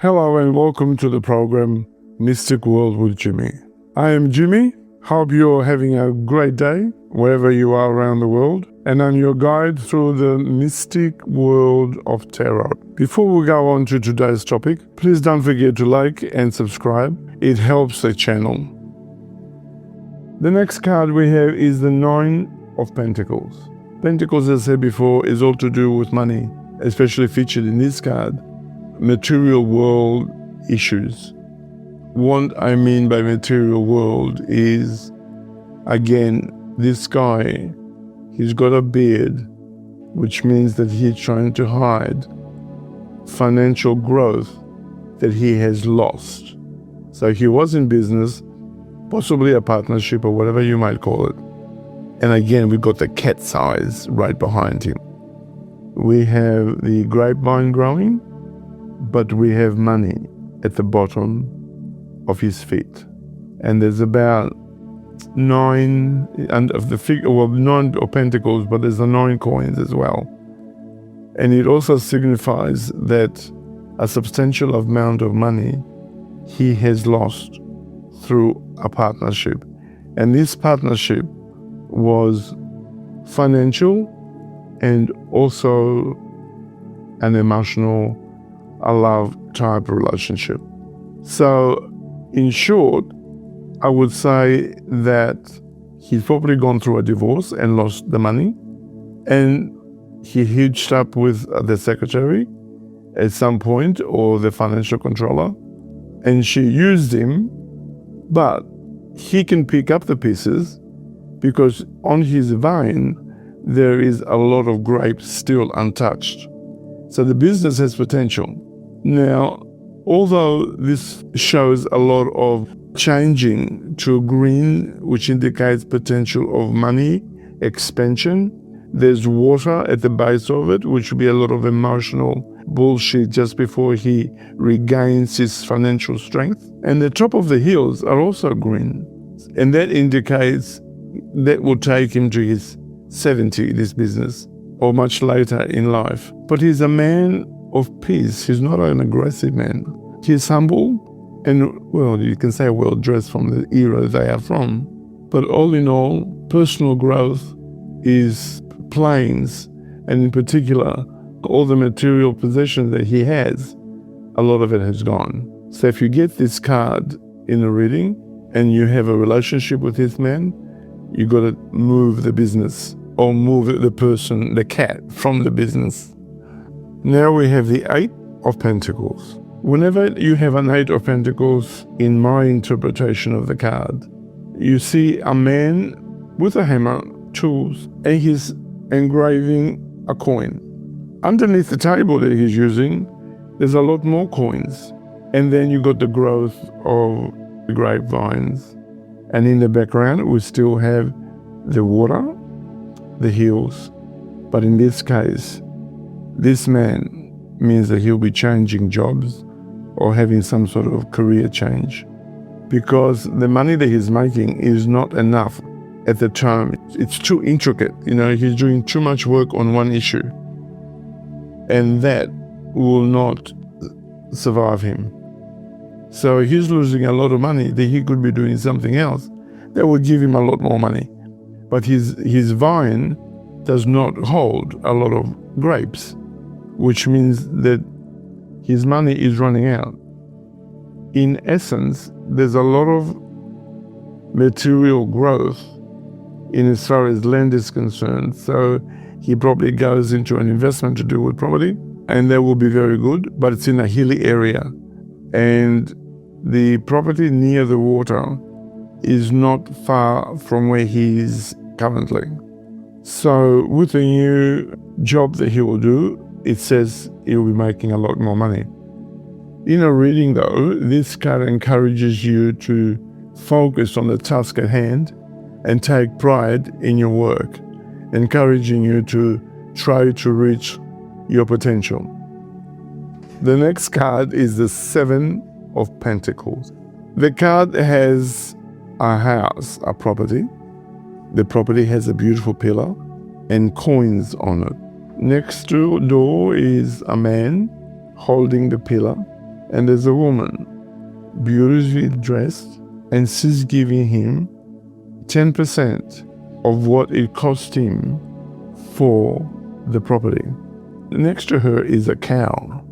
Hello and welcome to the program Mystic World with Jimmy. I am Jimmy. Hope you're having a great day wherever you are around the world, and I'm your guide through the mystic world of tarot. Before we go on to today's topic, please don't forget to like and subscribe. It helps the channel. The next card we have is the Nine of Pentacles. Pentacles, as I said before, is all to do with money, especially featured in this card. Material world issues. What I mean by material world is, again, this guy, he's got a beard, which means that he's trying to hide financial growth that he has lost. So he was in business, possibly a partnership or whatever you might call it. And again, we've got the cat's eyes right behind him. We have the grapevine growing, but we have money at the bottom of his feet. And there's about 9 of the figure, well, 9 of pentacles, but there's the 9 coins as well. And it also signifies that a substantial amount of money he has lost through a partnership. And this partnership was financial and also an emotional, a love type relationship. So in short, I would say that he's probably gone through a divorce and lost the money, and he hitched up with the secretary at some point, or the financial controller, and she used him, but he can pick up the pieces because on his vine there is a lot of grapes still untouched. So the business has potential. Now, although this shows a lot of changing to green, which indicates potential of money expansion, there's water at the base of it, which will be a lot of emotional bullshit just before he regains his financial strength. And the top of the hills are also green. And that indicates that will take him to his 70, this business, or much later in life. But he's a man of peace. He's not an aggressive man. He's humble and, well, you can say well-dressed from the era they are from. But all in all, personal growth is planes, and in particular, all the material possessions that he has, a lot of it has gone. So if you get this card in a reading and you have a relationship with this man, you got to move the business or move the person, the cat, from the business. Now we have the Eight of Pentacles. Whenever you have an Eight of Pentacles, in my interpretation of the card, you see a man with a hammer, tools, and he's engraving a coin. Underneath the table that he's using, there's a lot more coins. And then you got the growth of the grapevines. And in the background, we still have the water, the hills. But in this case, this man means that he'll be changing jobs or having some sort of career change, because the money that he's making is not enough at the time. It's too intricate. He's doing too much work on one issue, and that will not survive him. So he's losing a lot of money that he could be doing something else that will give him a lot more money. But his vine does not hold a lot of grapes, which means that his money is running out. In essence, there's a lot of material growth in as far as land is concerned. So he probably goes into an investment to do with property, and that will be very good, but it's in a hilly area. And the property near the water is not far from where he is currently. So with the new job that he will do, it says he'll be making a lot more money. In a reading though, this card encourages you to focus on the task at hand and take pride in your work, encouraging you to try to reach your potential. The next card is the Seven of Pentacles. The card has a house, a property. The property has a beautiful pillar and coins on it. Next door is a man holding the pillar, And there's a woman, beautifully dressed, and she's giving him 10% of what it cost him for the property. Next to her is a cow.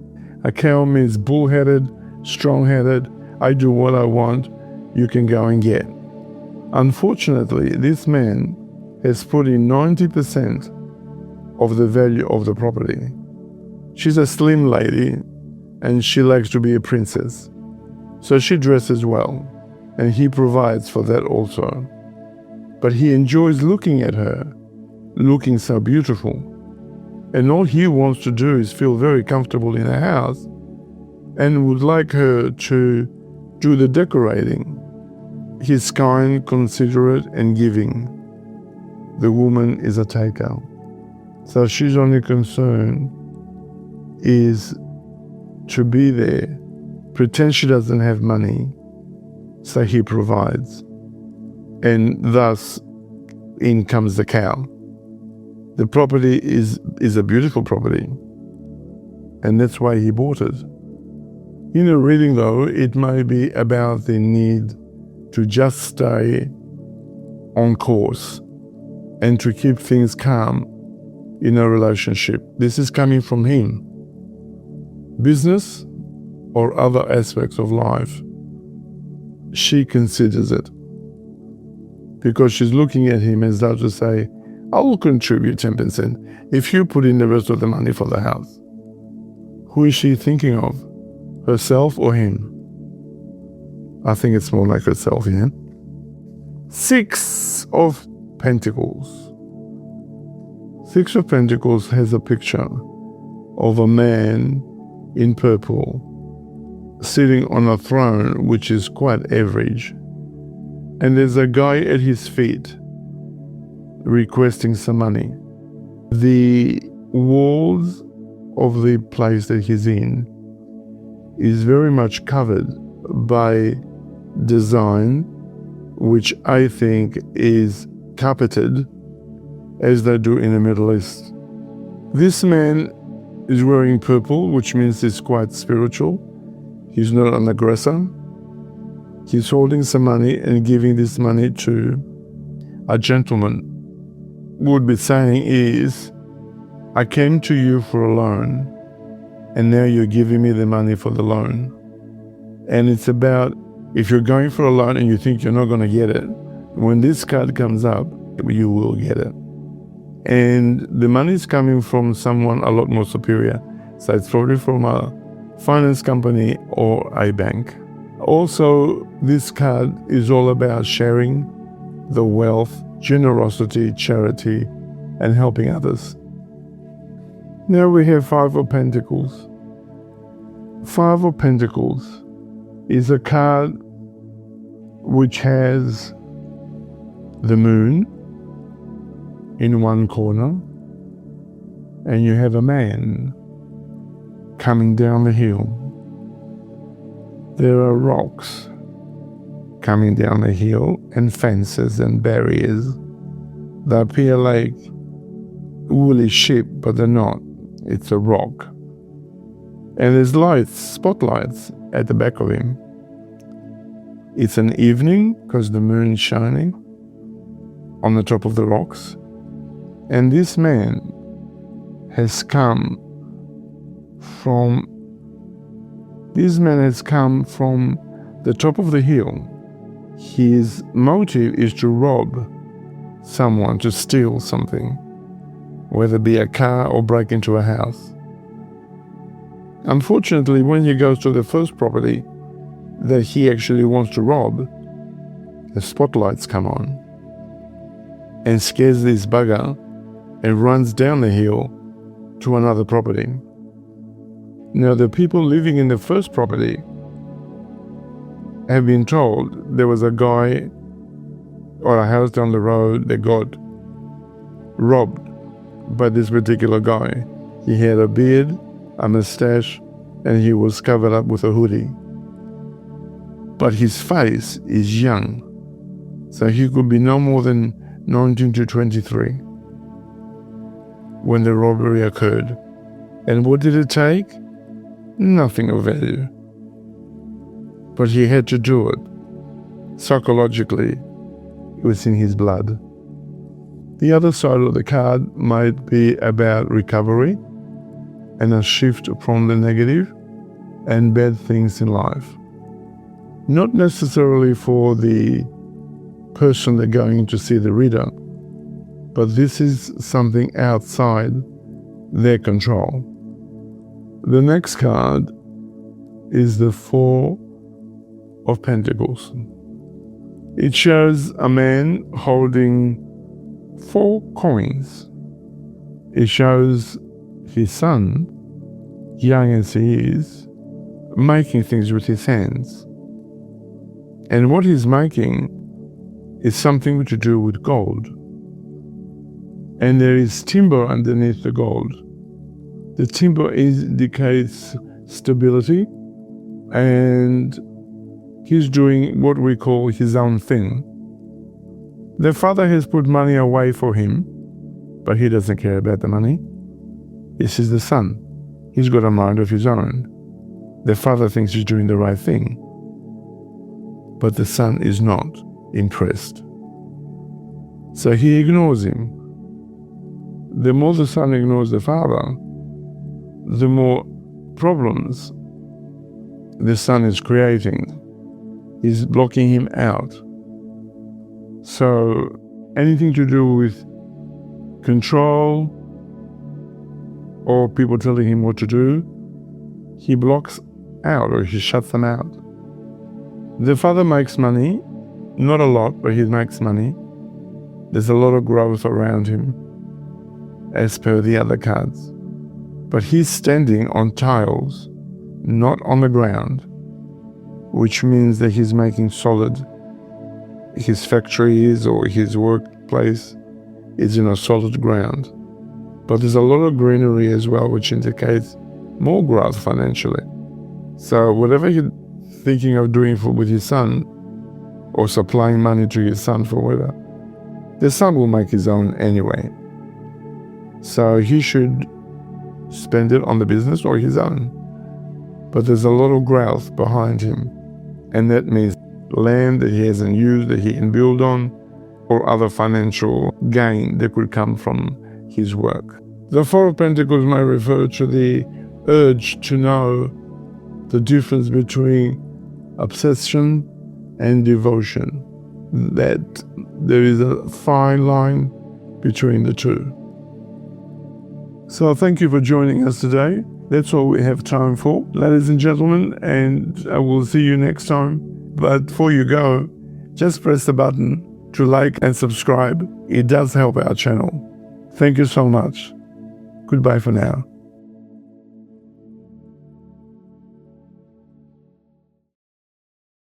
A cow means bullheaded, strong-headed, I do what I want, you can go and get. Unfortunately, this man has put in 90% of the value of the property. She's a slim lady, and she likes to be a princess. So she dresses well, and he provides for that also. But he enjoys looking at her, looking so beautiful. And all he wants to do is feel very comfortable in her house and would like her to do the decorating. He's kind, considerate, and giving. The woman is a taker. So she's only concern is to be there, pretend she doesn't have money, so he provides. And thus, in comes the cow. The property is a beautiful property, and that's why he bought it. In a reading, though, it may be about the need to just stay on course and to keep things calm in a relationship. This is coming from him. Business or other aspects of life, she considers it. Because she's looking at him as though to say, I will contribute 10% if you put in the rest of the money for the house. Who is she thinking of? Herself or him? I think it's more like herself, yeah? 6 of Pentacles. 6 of Pentacles has a picture of a man in purple sitting on a throne which is quite average. And there's a guy at his feet requesting some money. The walls of the place that he's in is very much covered by design, which I think is carpeted as they do in the Middle East. This man is wearing purple, which means he's quite spiritual. He's not an aggressor. He's holding some money and giving this money to a gentleman. What would be saying is, I came to you for a loan, and now you're giving me the money for the loan. And it's about, if you're going for a loan and you think you're not going to get it, when this card comes up, you will get it. And the money is coming from someone a lot more superior. So it's probably from a finance company or a bank. Also, this card is all about sharing the wealth, generosity, charity, and helping others. Now we have 5 of Pentacles. 5 of Pentacles is a card which has the moon in one corner, and you have a man coming down the hill. There are rocks coming down the hill and fences and barriers. They appear like woolly sheep, but they're not. It's a rock. And there's lights, spotlights at the back of him. It's an evening because the moon is shining on the top of the rocks. And this man has come from the top of the hill. His motive is to rob someone, to steal something, whether it be a car or break into a house. Unfortunately, when he goes to the first property that he actually wants to rob, the spotlights come on and scares this bugger and runs down the hill to another property. Now, the people living in the first property have been told there was a guy or a house down the road that got robbed by this particular guy. He had a beard, a mustache, and he was covered up with a hoodie. But his face is young, so he could be no more than 19 to 23 when the robbery occurred. And what did it take? Nothing of value. but he had to do it. Psychologically, it was in his blood. The other side of the card might be about recovery and a shift from the negative and bad things in life. Not necessarily for the person they're going to see the reader, but this is something outside their control. The next card is the Four of Pentacles. It shows a man holding 4 coins. It shows his son, young as he is, making things with his hands. And what he's making is something to do with gold. And there is timber underneath the gold. The timber indicates stability, and he's doing what we call his own thing. The father has put money away for him, but he doesn't care about the money. This is the son. He's got a mind of his own. The father thinks he's doing the right thing, but the son is not impressed. So he ignores him. The more the son ignores the father, the more problems the son is creating. He's blocking him out. So anything to do with control or people telling him what to do, he blocks out or he shuts them out. The father makes money, not a lot, but he makes money. There's a lot of growth around him, as per the other cards. But he's standing on tiles, not on the ground, which means that he's making solid. His factories or his workplace is in a solid ground. But there's a lot of greenery as well, which indicates more growth financially. So whatever he's thinking of doing with his son, or supplying money to his son for whatever, the son will make his own anyway. So he should spend it on the business or his own. But there's a lot of growth behind him, and that means land that he hasn't used that he can build on, or other financial gain that could come from his work. The Four of Pentacles may refer to the urge to know the difference between obsession and devotion, that there is a fine line between the two. So thank you for joining us today. That's all we have time for, ladies and gentlemen, and I will see you next time. But before you go, just press the button to like and subscribe. It does help our channel. Thank you so much. Goodbye for now.